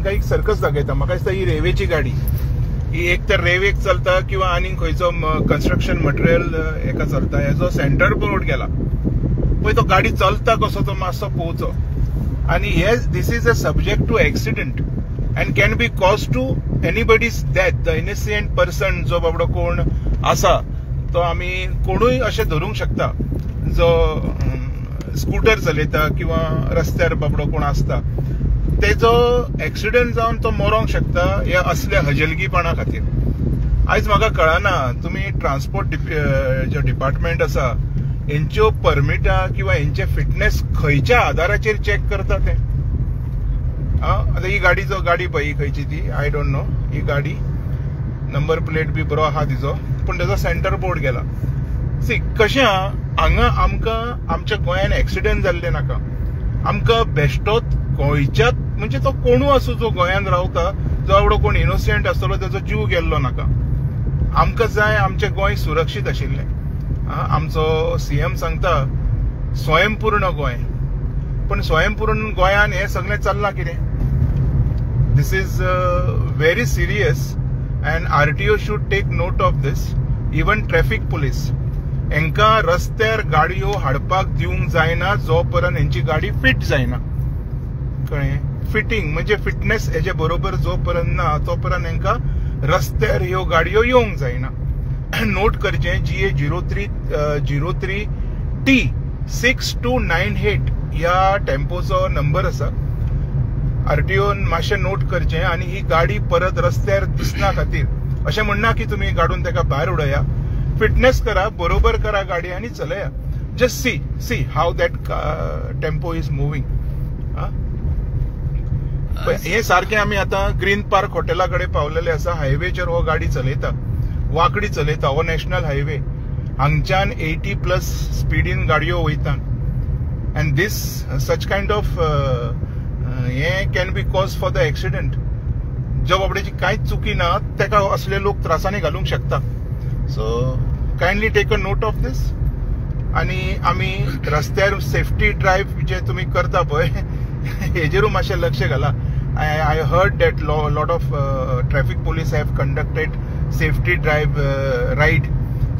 तांकां एक सर्कस दाखयता. म्हाका दिसता ही रेल्वेची गाडी, ही एक तर रेल्वेक चलता किंवा आनीक खंयचो कन्स्ट्रक्शन मटेरियल हेका चलता. हेजो सेंटर बोर्ड गेला पळय, तो गाडी चलता कसो तो मातसो पळोवचो. आनी हे दीस is a subject to accident and can be cause to anybody's death. The innocent person जो बाबडो कोण आसा तो आमी कोणूय अशें धरूंक शकता, जो स्कूटर चलयता किंवा रस्त्यार बाबडो कोण आसता, तेजो एक्सिडेंट जावन तो मरोंक शकता ह्या असल्या हजलगीपणा खातीर. आयज म्हाका कळना तुमी ट्रान्सपोर्ट जो डिपार्टमेंट आसा हेंच्यो परमिटां किंवा हेंचे फिटनेस खंयच्या आधाराचेर चॅक करता ते. आतां ही गाडी पळय, ही खंयची ती आय डोंट नो. ही गाडी नंबर प्लेट बी बरो आहा तिचो, पूण तेजो सेंटर बोर्ड गेला. सी कशें हांगा आमकां आमच्या गोंयान एक्सिडेंट जाल्ले नाका. आमकां बेश्टोच गोंयच्याच म्हणजे तो कोणू आसूं जो गोंयान रावता, जो एवढो कोण इनोसेंट आसतलो तेजो जीव गेल्लो नाका. आमकां जाय आमचें गोंय सुरक्षीत आशिल्लें. आमचो सीएम सांगता स्वयंपूर्ण गोंय, पण स्वयंपूर्ण गोंयान हें सगळें चल्लां कितें? This is very serious and RTO should take note of this. Even traffic police हेंकां रस्त्यार गाडयो हाडपाक दिवंक जायना जो पर्यंत हेंची गाडी फिट जायना. कळ्ळें? फिटींग म्हणजे फिटनेस हेजे बरोबर जो पर्यंत ना तो पर्यंत हेंकां रस्त्यार ह्यो गाडयो येवंक जायना. नोट करचें GA03 T6298 ह्या टेम्पोचो नंबर आसा. आरटीओन मातशें नोट करचें आनी ही गाडी परत रस्त्यार दिसना खातीर अशें म्हणना की तुमी गाडून ताका भायर उडया. फिटनेस करा, बरोबर करा गाडी आनी चलया. Just see how that tempo is moving. हे सारखें आमी आतां ग्रीन पार्क हॉटेला कडेन पावलेले आसा. हायवेचेर हो गाडी चलयता, वांकडी चलयता. हो नॅशनल हायवे, हांगच्यान 80+ स्पिडीन गाडयो वयता. And this such kind of हे can be cause for the accident. ज्या बाबड्याची कांयच चुकी ना तेका असले लोक त्रासांनी घालूंक शकता. So kindly take a note of this. आनी आमी रस्त्यार सेफ्टी ड्रायव्ह जे तुमी करता पळय हेजेरूय मातशें लक्ष घाला. I heard that lot of traffic police have conducted safety drive ride.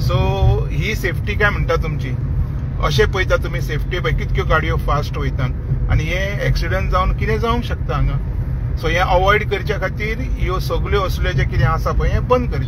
So he safety काय म्हणटा तुमची, अशें पळयता तुमी सेफ्टी पळय कितक्यो गाडयो फास्ट वयतात आनी हे एक्सिडेंट जावन कितें जावंक शकता हांगा. सो हे अवॉइड करच्या खातीर ह्यो सगळ्यो असल्यो जे कितें आसा पळय हें बंद करचें.